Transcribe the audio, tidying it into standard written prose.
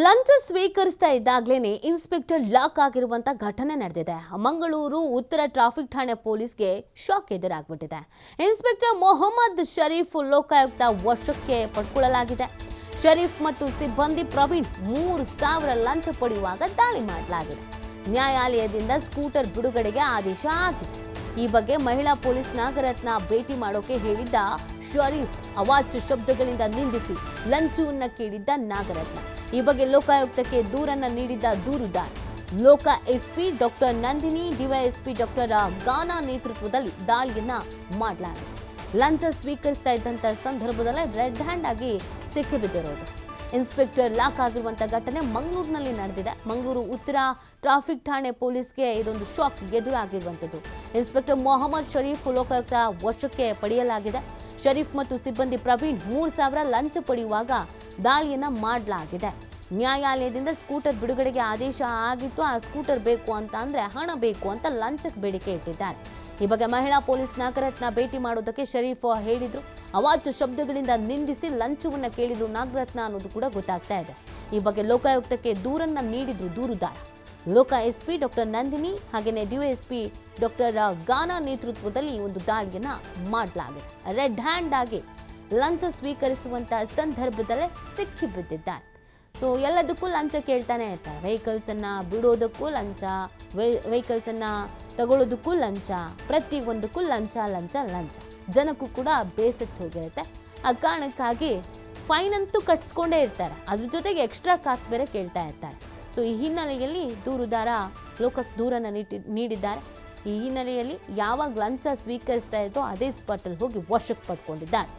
ಲಂಚ ಸ್ವೀಕರಿಸ್ತಾ ಇದ್ದಾಗಲೇ inspector lock ಆಗಿರುವಂತ ಘಟನೆ ನಡೆದಿದೆ. ಮಂಗಳೂರು ಉತ್ತರ ಟ್ರಾಫಿಕ್ ಠಾಣೆ ಪೊಲೀಸ್ಗೆ ಶಾಕ್ ಎದುರಾಗ್ಬಿಟ್ಟಿದೆ. ಇನ್ಸ್ಪೆಕ್ಟರ್ ಮೊಹಮ್ಮದ್ ಶರೀಫ್ ಲೋಕಾಯುಕ್ತ ವಶಕ್ಕೆ ಪಡ್ಕೊಳ್ಳಲಾಗಿದೆ. ಶರೀಫ್ ಮತ್ತು ಸಿಬ್ಬಂದಿ ಪ್ರವೀಣ್ 3,000 ಲಂಚ ಪಡೆಯುವಾಗ ದಾಳಿ ಮಾಡಲಾಗಿದೆ. ನ್ಯಾಯಾಲಯದಿಂದ ಸ್ಕೂಟರ್ ಬಿಡುಗಡೆಗೆ ಆದೇಶ ಆಗಿತ್ತು. ಈ ಬಗ್ಗೆ ಮಹಿಳಾ ಪೊಲೀಸ್ ನಾಗರತ್ನ ಭೇಟಿ ಮಾಡೋಕೆ ಹೇಳಿದ್ದ ಶರೀಫ್ ಅವಾಚ್ಯ ಶಬ್ದಗಳಿಂದ ನಿಂದಿಸಿ ಲಂಚವನ್ನ ಕೇಳಿದ್ದ ನಾಗರತ್ನ. ಈ ಬಗ್ಗೆ ಲೋಕಾಯುಕ್ತಕ್ಕೆ ದೂರನ್ನ ನೀಡಿದ್ದ ದೂರುದಾರ ಲೋಕ SP doctor Nandini, DYSP doctor Gana ನೇತೃತ್ವದಲ್ಲಿ ದಾಳಿಯನ್ನ ಮಾಡಲಾಗಿದೆ. ಲಂಚ ಸ್ವೀಕರಿಸ್ತಾ ಇದ್ದಂತ ಸಂದರ್ಭದಲ್ಲೇ ರೆಡ್ ಹ್ಯಾಂಡ್ ಆಗಿ ಸಿಕ್ಕಿಬಿದ್ದಿರೋದು. ಇನ್ಸ್ಪೆಕ್ಟರ್ ಲಾಕ್ ಆಗಿರುವಂತಹ ಘಟನೆ ಮಂಗಳೂರಿನಲ್ಲಿ ನಡೆದಿದೆ. ಮಂಗಳೂರು ಉತ್ತರ ಟ್ರಾಫಿಕ್ ಠಾಣೆ ಪೊಲೀಸ್ಗೆ ಇದೊಂದು ಶಾಕ್ ಎದುರಾಗಿರುವಂಥದ್ದು. ಇನ್ಸ್ಪೆಕ್ಟರ್ ಮೊಹಮ್ಮದ್ ಶರೀಫ್ ಲೋಕಾಯುಕ್ತ ವಶಕ್ಕೆ ಪಡೆಯಲಾಗಿದೆ. ಶರೀಫ್ ಮತ್ತು ಸಿಬ್ಬಂದಿ ಪ್ರವೀಣ್ 3,000 ಲಂಚ ಪಡೆಯುವಾಗ ದಾಳಿಯನ್ನ ಮಾಡಲಾಗಿದೆ. ನ್ಯಾಯಾಲಯದಿಂದ ಸ್ಕೂಟರ್ ಬಿಡುಗಡೆಗೆ ಆದೇಶ ಆಗಿತ್ತು. ಆ ಸ್ಕೂಟರ್ ಬೇಕು ಅಂತ ಅಂದ್ರೆ ಹಣ ಬೇಕು ಅಂತ ಲಂಚಕ್ಕೆ ಬೇಡಿಕೆ ಇಟ್ಟಿದ್ದಾರೆ. ಈ ಬಗ್ಗೆ ಮಹಿಳಾ ಪೊಲೀಸ್ ನಾಗರತ್ನ ಭೇಟಿ ಮಾಡೋದಕ್ಕೆ ಶರೀಫ್ ಹೇಳಿದ್ರು. ಅವಾಚ್ಯ ಶಬ್ದಗಳಿಂದ ನಿಂದಿಸಿ ಲಂಚವನ್ನ ಕೇಳಿದ್ರು ನಾಗರತ್ನ ಅನ್ನೋದು ಕೂಡ ಗೊತ್ತಾಗ್ತಾ ಇದೆ. ಈ ಬಗ್ಗೆ ಲೋಕಾಯುಕ್ತಕ್ಕೆ ದೂರನ್ನ ನೀಡಿದ್ರು ದೂರುದಾರ ಲೋಕ ಎಸ್ಪಿ ಡಾಕ್ಟರ್ ನಂದಿನಿ ಹಾಗೆಯೇ ಡಿವೈಎಸ್ಪಿ ಡಾಕ್ಟರ್ ಗಾನಾ ನೇತೃತ್ವದಲ್ಲಿ ಒಂದು ದಾಳಿಯನ್ನ ಮಾಡಲಾಗಿದೆ. ರೆಡ್ ಹ್ಯಾಂಡ್ ಆಗಿ ಲಂಚ ಸ್ವೀಕರಿಸುವಂತಹ ಸಂದರ್ಭದಲ್ಲೇ ಸಿಕ್ಕಿ ಬಿದ್ದಿದ್ದಾರೆ. ಸೊ ಎಲ್ಲದಕ್ಕೂ ಲಂಚ ಕೇಳ್ತಾನೆ ಇರ್ತಾರೆ. ವೆಹಿಕಲ್ಸ್ ಅನ್ನ ಬಿಡೋದಕ್ಕೂ ಲಂಚ, ವೆಹಿಕಲ್ಸ್ ಅನ್ನ ತಗೊಳ್ಳೋದಕ್ಕೂ ಲಂಚ, ಪ್ರತಿ ಒಂದಕ್ಕೂ ಲಂಚ ಲಂಚ ಲಂಚ. ಜನಕ್ಕೂ ಕೂಡ ಬೇಸತ್ತು ಹೋಗಿರುತ್ತೆ. ಆ ಕಾರಣಕ್ಕಾಗಿ ಫೈನ್ ಅಂತೂ ಕಟ್ಸ್ಕೊಂಡೇ ಇರ್ತಾರೆ, ಅದ್ರ ಜೊತೆಗೆ ಎಕ್ಸ್ಟ್ರಾ ಕಾಸು ಬೇರೆ ಕೇಳ್ತಾ ಇರ್ತಾರೆ. ಸೊ ಈ ಹಿನ್ನೆಲೆಯಲ್ಲಿ ದೂರುದಾರ ಲೋಕಕ್ಕೆ ದೂರನ್ನ ನೀಡಿದ್ದಾರೆ. ಈ ಹಿನ್ನೆಲೆಯಲ್ಲಿ ಯಾವಾಗ ಲಂಚ ಸ್ವೀಕರಿಸ್ತಾ ಇದ್ರೋ ಅದೇ ಸ್ಪಾಟಲ್ಲಿ ಹೋಗಿ ವಶಕ್ಕೆ ಪಡ್ಕೊಂಡಿದ್ದಾರೆ.